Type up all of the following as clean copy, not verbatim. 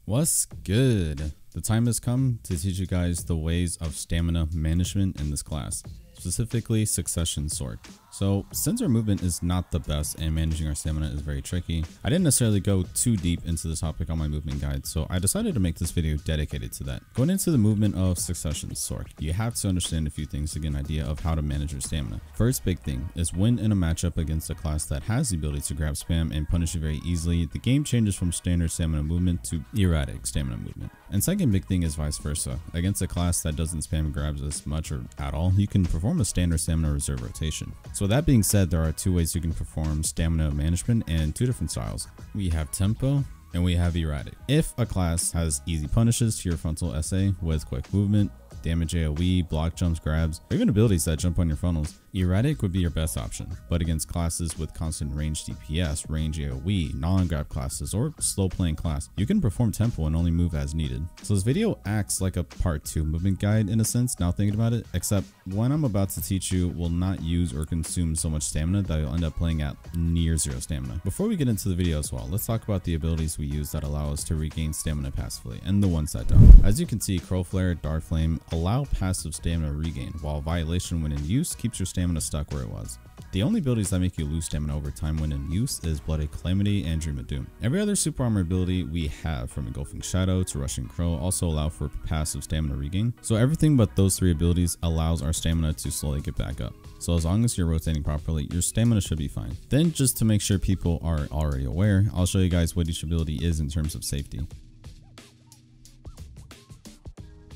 What's good? The time has come to teach you guys the ways of stamina management in this class, specifically succession sort. So since our movement is not the best and managing our stamina is very tricky, I didn't necessarily go too deep into the topic on my movement guide, so I decided to make this video dedicated to that. Going into the movement of succession sort, you have to understand a few things to get an idea of how to manage your stamina. First big thing is when in a matchup against a class that has the ability to grab spam and punish you very easily, the game changes from standard stamina movement to erratic stamina movement. And second big thing is vice versa. Against a class that doesn't spam grabs as much or at all, you can perform a standard stamina reserve rotation. So that being said, there are two ways you can perform stamina management and two different styles. We have tempo and we have erratic. If a class has easy punishes to your frontal SA with quick movement, damage AoE, block jumps, grabs, or even abilities that jump on your frontals, erratic would be your best option. But against classes with constant range DPS, range AoE, non-grab classes, or slow playing class, you can perform tempo and only move as needed. So this video acts like a part 2 movement guide in a sense, now thinking about it, except what I'm about to teach you will not use or consume so much stamina that you'll end up playing at near zero stamina. Before we get into the video as well, let's talk about the abilities we use that allow us to regain stamina passively and the ones that don't. As you can see, Crow Flare, Dark Flame allow passive stamina regain, while Violation when in use keeps your stamina stuck where it was. The only abilities that make you lose stamina over time when in use is Blooded Calamity and Dream of Doom. Every other super armor ability we have, from Engulfing Shadow to Rushing Crow, also allow for passive stamina regain. So everything but those three abilities allows our stamina to slowly get back up. So as long as you're rotating properly, your stamina should be fine. Then just to make sure people are already aware, I'll show you guys what each ability is in terms of safety.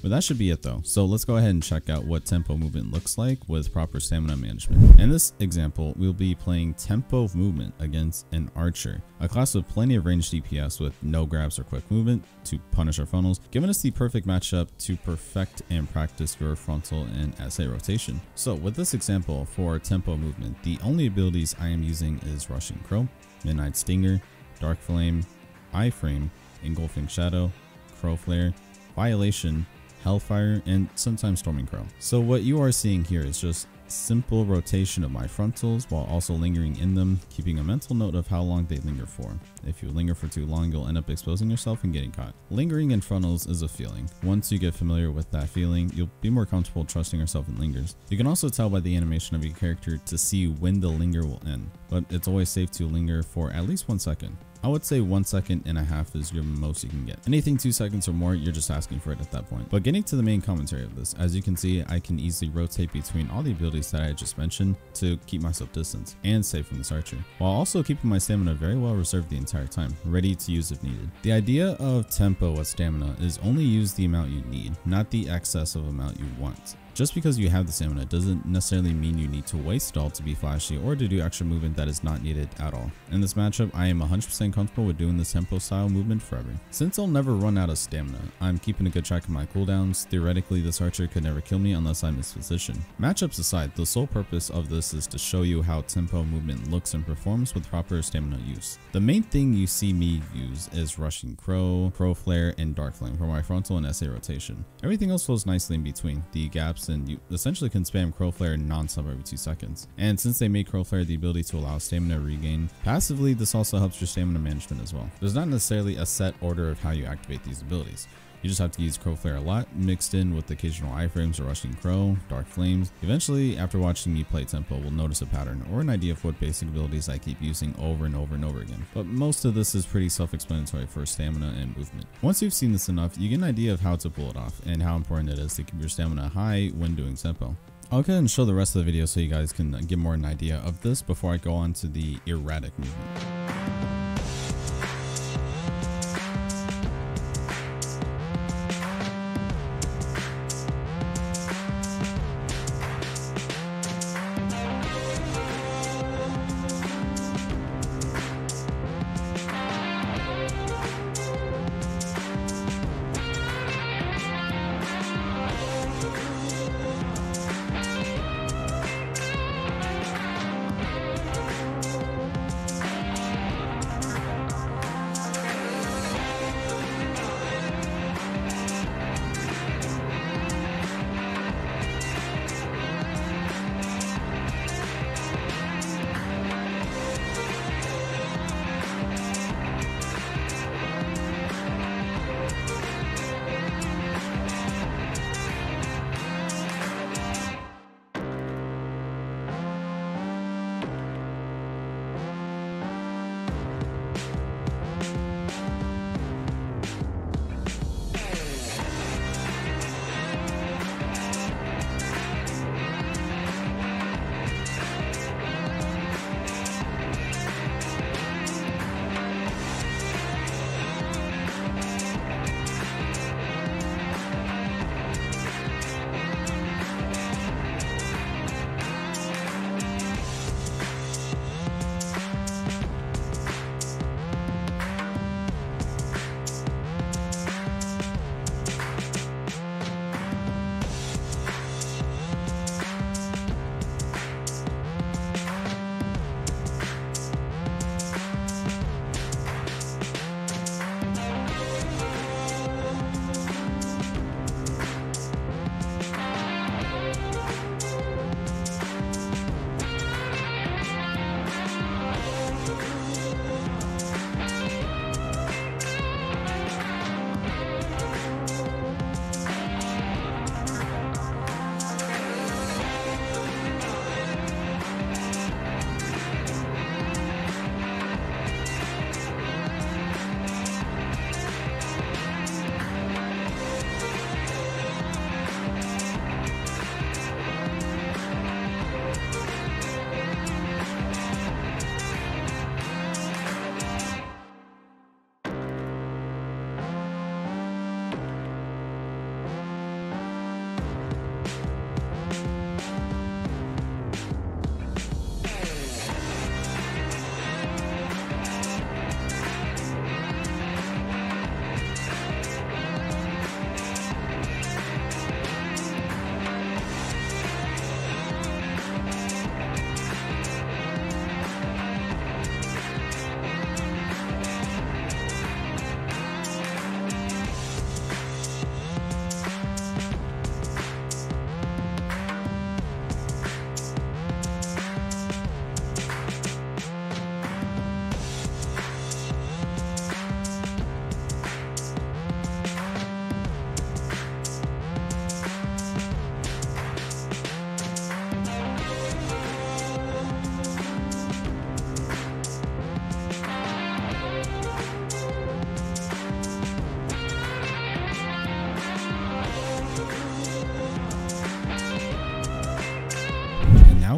But that should be it though. So let's go ahead and check out what tempo movement looks like with proper stamina management. In this example, we'll be playing tempo movement against an archer, a class with plenty of range DPS with no grabs or quick movement to punish our frontals, giving us the perfect matchup to perfect and practice your frontal and SA rotation. So with this example for tempo movement, the only abilities I am using is Rushing Crow, Midnight Stinger, Dark Flame, Iframe, Engulfing Shadow, Crow Flare, Violation, Hellfire, and sometimes Storming Crow. So what you are seeing here is just simple rotation of my frontals while also lingering in them, keeping a mental note of how long they linger for. If you linger for too long, you'll end up exposing yourself and getting caught. Lingering in frontals is a feeling. Once you get familiar with that feeling, you'll be more comfortable trusting yourself in lingers. You can also tell by the animation of your character to see when the linger will end, but it's always safe to linger for at least 1 second. I would say 1.5 seconds is your most you can get. Anything 2 seconds or more, you're just asking for it at that point. But getting to the main commentary of this, as you can see, I can easily rotate between all the abilities that I just mentioned to keep myself distance and safe from this archer, while also keeping my stamina very well reserved the entire time, ready to use if needed. The idea of tempo with stamina is only use the amount you need, not the excess of amount you want. Just because you have the stamina doesn't necessarily mean you need to waste it all to be flashy or to do extra movement that is not needed at all. In this matchup, I am 100% comfortable with doing this tempo style movement forever. Since I'll never run out of stamina, I'm keeping a good track of my cooldowns. Theoretically, this archer could never kill me unless I miss position. Matchups aside, the sole purpose of this is to show you how tempo movement looks and performs with proper stamina use. The main thing you see me use is Rushing Crow, Crow Flare, and Dark Flame for my frontal and SA rotation. Everything else flows nicely in between the gaps, and you essentially can spam Crow Flare non-stop every 2 seconds. And since they made Crow Flare the ability to allow stamina regain passively, this also helps your stamina management as well. There's not necessarily a set order of how you activate these abilities. You just have to use Crow Flare a lot, mixed in with occasional iframes or Rushing Crow, Dark Flames. Eventually, after watching me play tempo, we'll notice a pattern or an idea of what basic abilities I keep using over and over and over again. But most of this is pretty self-explanatory for stamina and movement. Once you've seen this enough, you get an idea of how to pull it off and how important it is to keep your stamina high when doing tempo. I'll go ahead and show the rest of the video so you guys can get more an idea of this before I go on to the erratic movement.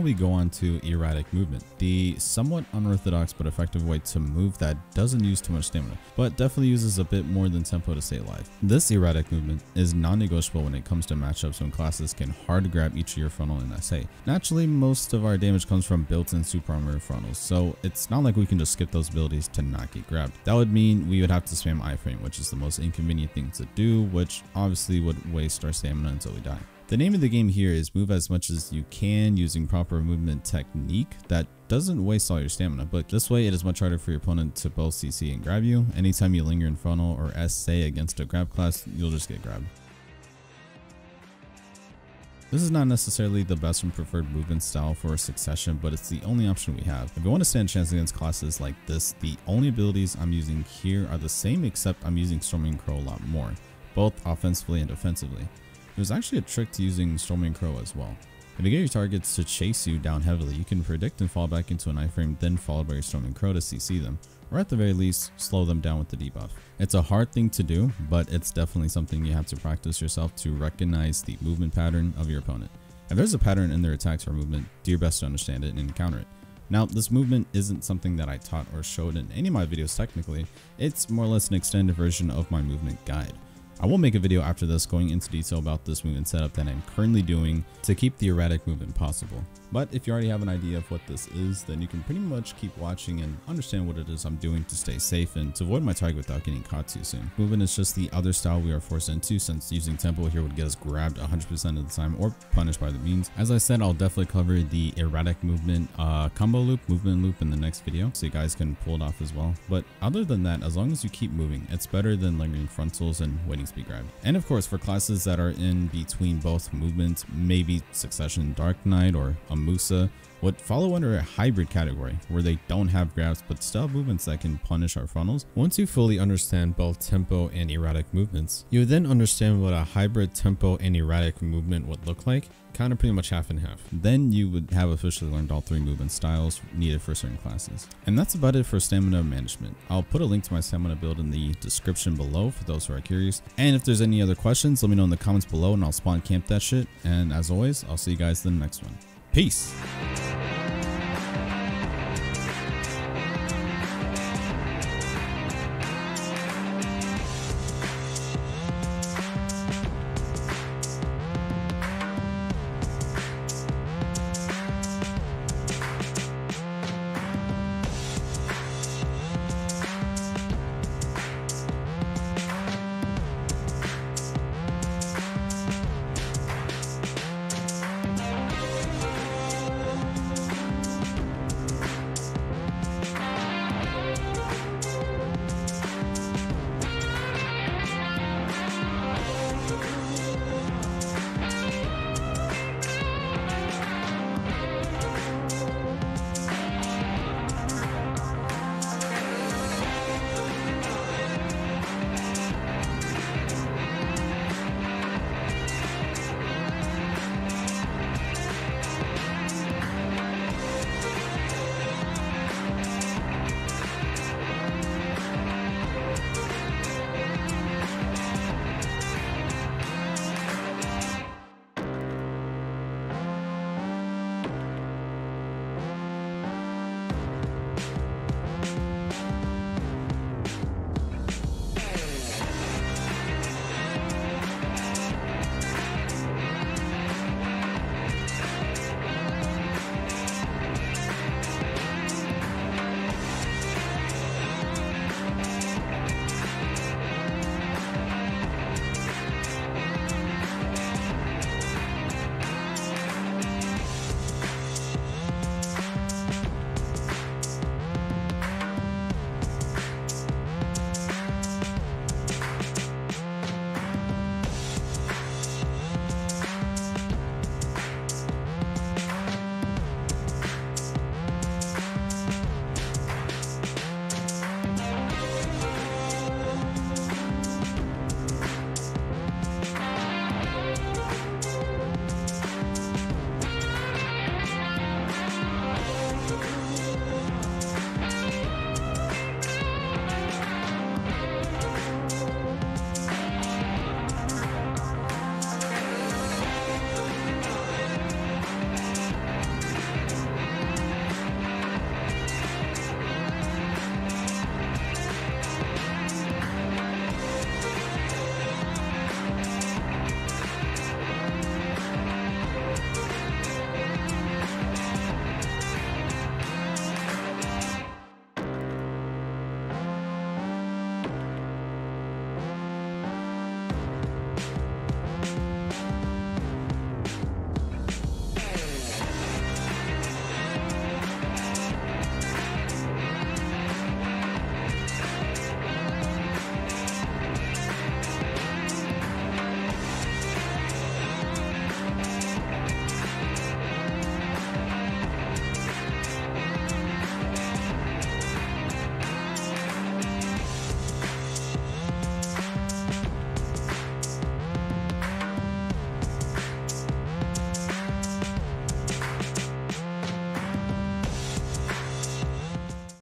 we go on to Erratic Movement, the somewhat unorthodox but effective way to move that doesn't use too much stamina, but definitely uses a bit more than tempo to stay alive. This Erratic Movement is non-negotiable when it comes to matchups when classes can hard grab each of your frontal and SA. Naturally, most of our damage comes from built-in super armor frontals, so it's not like we can just skip those abilities to not get grabbed. That would mean we would have to spam iframe, which is the most inconvenient thing to do, which obviously would waste our stamina until we die. The name of the game here is move as much as you can using proper movement technique that doesn't waste all your stamina, but this way it is much harder for your opponent to both CC and grab you. Anytime you linger in frontal or SA against a grab class, you'll just get grabbed. This is not necessarily the best and preferred movement style for succession, but it's the only option we have. If you want to stand a chance against classes like this, the only abilities I'm using here are the same, except I'm using Storming Crow a lot more, both offensively and defensively. There's actually a trick to using Storming Crow as well. If you get your targets to chase you down heavily, you can predict and fall back into an iframe, then followed by your Storming Crow to CC them, or at the very least, slow them down with the debuff. It's a hard thing to do, but it's definitely something you have to practice yourself to recognize the movement pattern of your opponent. If there's a pattern in their attacks or movement, do your best to understand it and counter it. Now, this movement isn't something that I taught or showed in any of my videos technically, it's more or less an extended version of my movement guide. I will make a video after this going into detail about this movement setup that I'm currently doing to keep the erratic movement possible. But if you already have an idea of what this is, then you can pretty much keep watching and understand what it is I'm doing to stay safe and to avoid my target without getting caught too soon. Movement is just the other style we are forced into, since using tempo here would get us grabbed 100% of the time or punished by the means. As I said, I'll definitely cover the erratic movement combo loop, movement loop in the next video, so you guys can pull it off as well. But other than that, as long as you keep moving, it's better than lingering frontals and waiting to be grabbed. And of course, for classes that are in between both movements, maybe Succession Dark Knight or a Musa, would follow under a hybrid category where they don't have grabs but still have movements that can punish our frontals. Once you fully understand both tempo and erratic movements, you would then understand what a hybrid tempo and erratic movement would look like, kind of pretty much half and half. Then you would have officially learned all three movement styles needed for certain classes. And that's about it for stamina management. I'll put a link to my stamina build in the description below for those who are curious. And if there's any other questions, let me know in the comments below and I'll spawn camp that shit. And as always, I'll see you guys in the next one. Peace.